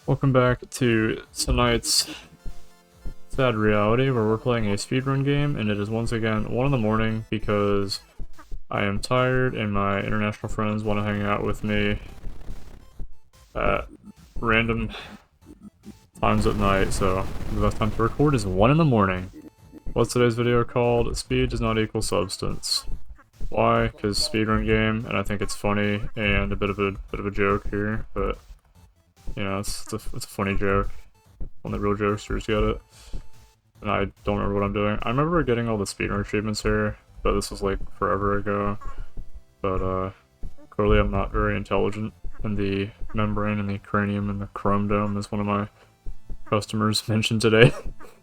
Welcome back to tonight's sad reality where we're playing a speedrun game, and it is once again 1 in the morning because I am tired and my international friends want to hang out with me at random times at night, so the best time to record is 1 in the morning. What's today's video called? Speed does not equal substance. Why? Because speedrun game, and I think it's funny and a bit of a joke here, but you know, it's a funny joke. Only real jokesters get it. And I don't remember what I'm doing. I remember getting all the speedrun achievements here, but this was like forever ago. But clearly I'm not very intelligent, and the membrane and the cranium and the chrome dome, as one of my customers mentioned today.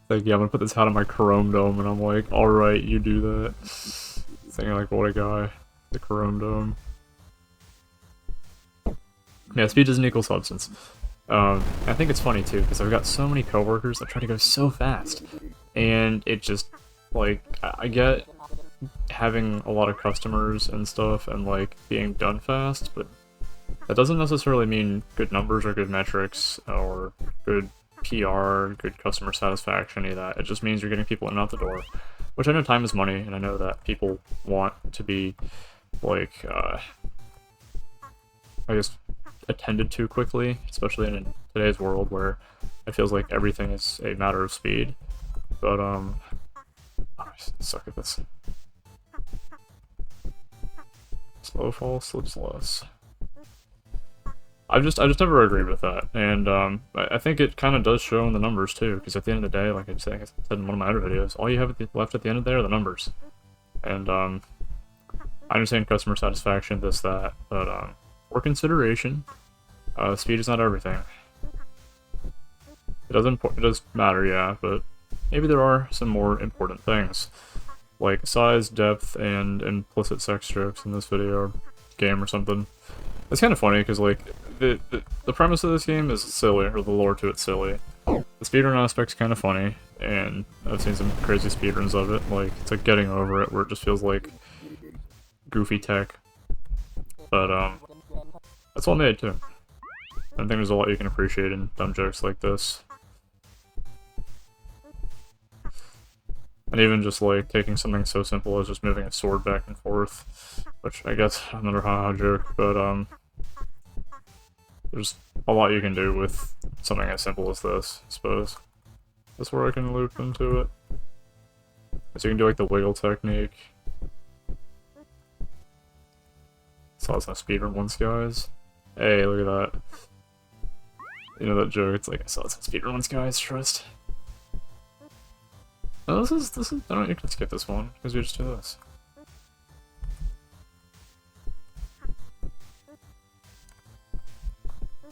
Like, yeah, I'm gonna put this hat on my chrome dome, and I'm like, alright, you do that. Thinking like, what a guy. The chrome dome. Yeah, speed doesn't equal substance. I think it's funny too, because I've got so many coworkers that try to go so fast, and it just, like, I get having a lot of customers and stuff, and like, being done fast, but that doesn't necessarily mean good numbers or good metrics, or good PR, good customer satisfaction, any of that. It just means you're getting people in and out the door, which I know time is money, and I know that people want to be, like, I guess, attended to quickly, especially in today's world where it feels like everything is a matter of speed. But I suck at this. Slow fall slips less. I just never agreed with that, and I think it kind of does show in the numbers too, because at the end of the day, like I said in one of my other videos, all you have left at the end of the day are the numbers. And I understand customer satisfaction, this, that, but for consideration, speed is not everything. It does matter, yeah, but maybe there are some more important things, like size, depth, and implicit sex jokes in this video or game or something. It's kind of funny because, like, the premise of this game is silly, or the lore to it's silly. The speedrun aspect's kind of funny, and I've seen some crazy speedruns of it. Like, it's like Getting Over It, where it just feels like goofy tech. But that's well made too. I think there's a lot you can appreciate in dumb jokes like this. And even just like taking something so simple as just moving a sword back and forth, which I guess another haha joke, but there's a lot you can do with something as simple as this, I suppose. That's where I can loop into it. So you can do like the wiggle technique. Saw this on speedrun once, guys. Hey, look at that. You know that joke, it's like, I saw this on speedrun once, guys, trust. No, this is, I don't, you can skip this one, because we just do this.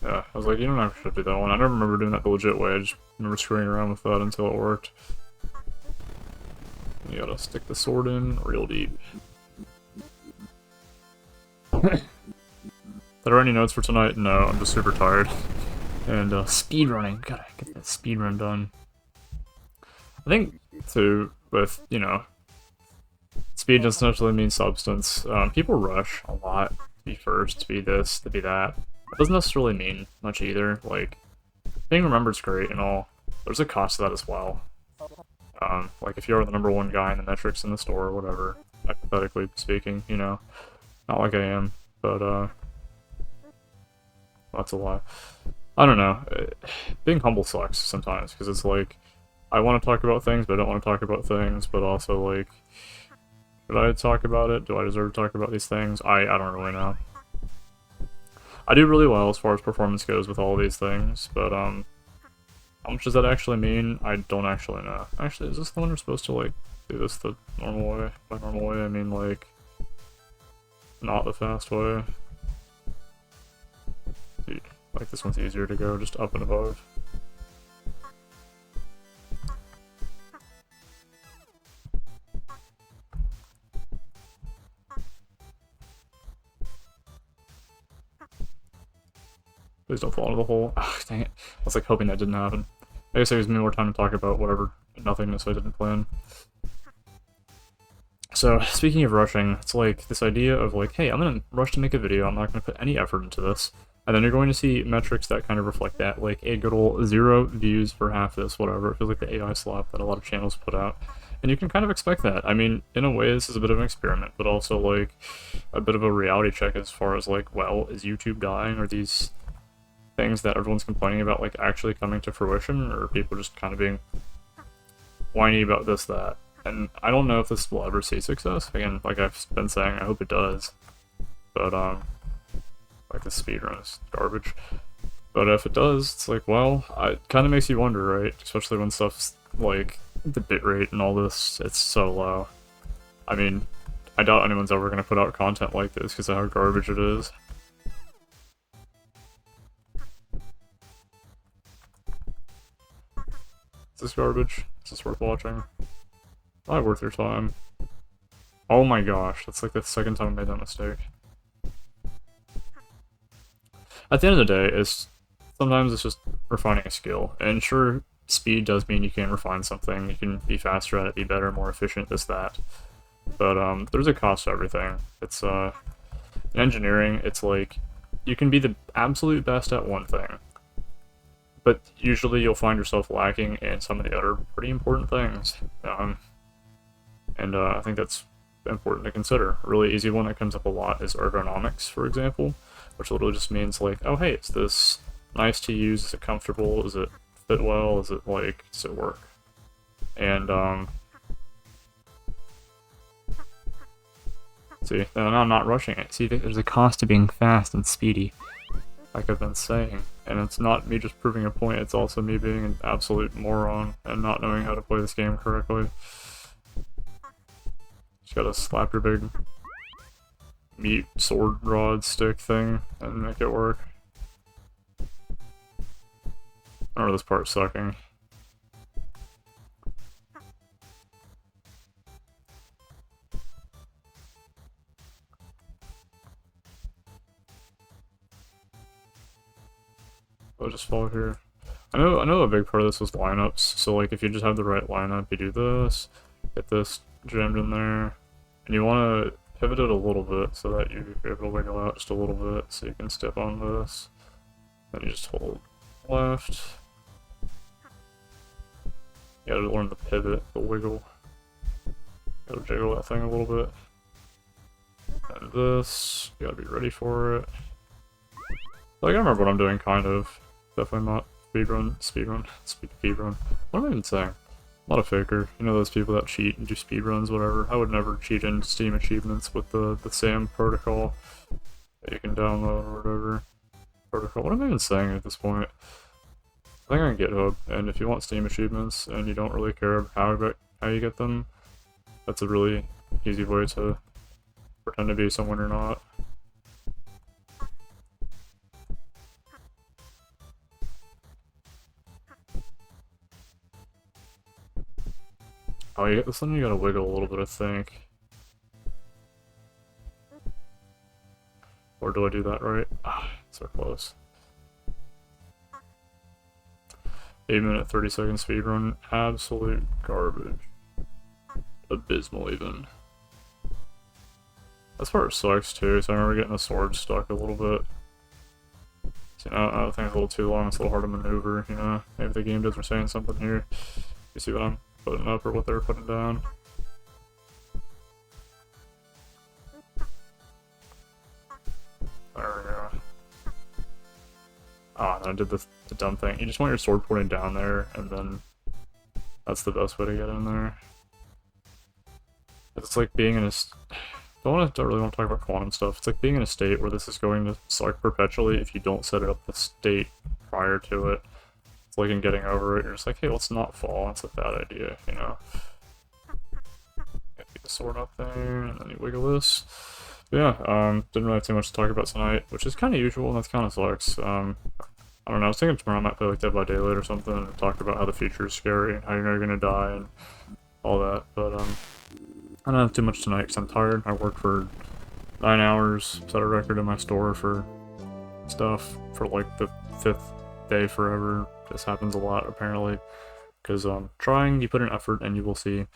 Yeah, I was like, you don't actually have to do that one. I never remember doing that the legit way, I just remember screwing around with that until it worked. You gotta stick the sword in real deep. Are there any notes for tonight? No, I'm just super tired. And speedrunning, gotta get that speedrun done. I think too, with, you know, speed doesn't necessarily mean substance. People rush a lot to be first, to be this, to be that. It doesn't necessarily mean much either. Like, being remembered's great and all. There's a cost to that as well. Like if you're the #1 guy in the metrics in the store or whatever, hypothetically speaking, you know, not like I am, but that's a lie. I don't know. Being humble sucks sometimes, because it's like, I want to talk about things, but I don't want to talk about things, but also, like, should I talk about it? Do I deserve to talk about these things? I don't really know. I do really well as far as performance goes with all of these things, but, how much does that actually mean? I don't actually know. Actually, is this the one we're supposed to, like, do this the normal way? By normal way, I mean, like, not the fast way. Dude, like, this one's easier to go, just up and above. Please don't fall into the hole. Ah, dang it. I was like hoping that didn't happen. I guess it gives me more time to talk about whatever nothingness I didn't plan. So, speaking of rushing, it's like this idea of like, hey, I'm gonna rush to make a video, I'm not gonna put any effort into this. And then you're going to see metrics that kind of reflect that, like a good old 0 views for half this, whatever. It feels like the AI slop that a lot of channels put out. And you can kind of expect that. I mean, in a way, this is a bit of an experiment, but also, like, a bit of a reality check as far as, like, well, is YouTube dying? Are these things that everyone's complaining about, like, actually coming to fruition? Or are people just kind of being whiny about this, that? And I don't know if this will ever see success. Again, like I've been saying, I hope it does. But, like, the speedrun is garbage. But if it does, it's like, well, it kind of makes you wonder, right? Especially when stuff's, like, the bitrate and all this, it's so low. I mean, I doubt anyone's ever going to put out content like this because of how garbage it is. Is this garbage? Is this worth watching? Probably worth your time. Oh my gosh, that's like the second time I made that mistake. At the end of the day, sometimes it's just refining a skill. And sure, speed does mean you can refine something. You can be faster at it, be better, more efficient, this, that. But there's a cost to everything. It's in engineering, it's like you can be the absolute best at one thing, but usually you'll find yourself lacking in some of the other pretty important things. I think that's important to consider. A really easy one that comes up a lot is ergonomics, for example, which literally just means like, oh hey, is this nice to use? Is it comfortable? Is it fit well? Is it like, does it work? And see, and I'm not rushing it. See, there's a cost to being fast and speedy, like I've been saying. And it's not me just proving a point, it's also me being an absolute moron and not knowing how to play this game correctly. Just gotta slap your big meat sword rod stick thing and make it work. I remember this part sucking. I'll just follow here. I know a big part of this was lineups, so like if you just have the right lineup, you do this, get this jammed in there, and you want to pivot it a little bit so that you're able to wiggle out just a little bit, so you can step on this. Then you just hold left. You gotta learn the pivot, the wiggle. Gotta jiggle that thing a little bit. And this, you gotta be ready for it. Like, I remember what I'm doing, kind of. Definitely not speedrun. What am I even saying? I'm not a faker. You know those people that cheat and do speedruns, whatever. I would never cheat in Steam achievements with the SAM protocol that you can download or whatever. Protocol. What am I even saying at this point? I think on GitHub, and if you want Steam achievements and you don't really care how you get them, that's a really easy way to pretend to be someone you're not. Oh, you get this one, you gotta wiggle a little bit, I think. Or do I do that right? Ah, so close. 8-minute, 30-second speedrun. Absolute garbage. Abysmal, even. As far as sucks, too, so I remember getting the sword stuck a little bit. So, I think it's a little too long, it's a little hard to maneuver, you know? Maybe the game devs are saying something here. You see what I'm putting up or what they're putting down? There we go. Ah, I did the dumb thing. You just want your sword pointing down there, and then that's the best way to get in there. It's like being in a... don't really want to talk about quantum stuff. It's like being in a state where this is going to suck perpetually if you don't set it up the state prior to it. It's like in Getting Over It, you're just like, hey, let's not fall. That's a bad idea, you know? Get the sword up there, and then you wiggle this. But yeah, didn't really have too much to talk about tonight, which is kind of usual, and that kind of sucks. I don't know, I was thinking tomorrow I might play like Dead by Daylight or something, and talk about how the future is scary, and how you're never gonna die, and all that, but I don't have too much tonight because I'm tired. I worked for 9 hours, set a record in my store for stuff for like the 5th day forever. This happens a lot apparently, because trying, you put in effort and you will see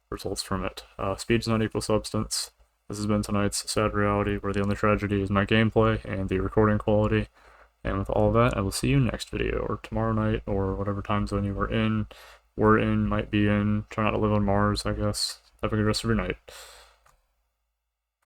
results from it. Speed does not equal substance. This has been tonight's sad reality, where the only tragedy is my gameplay and the recording quality. And with all that, I will see you next video, or tomorrow night, or whatever time zone you are in, we're in, might be in. Try not to live on Mars, I guess. Have a good rest of your night.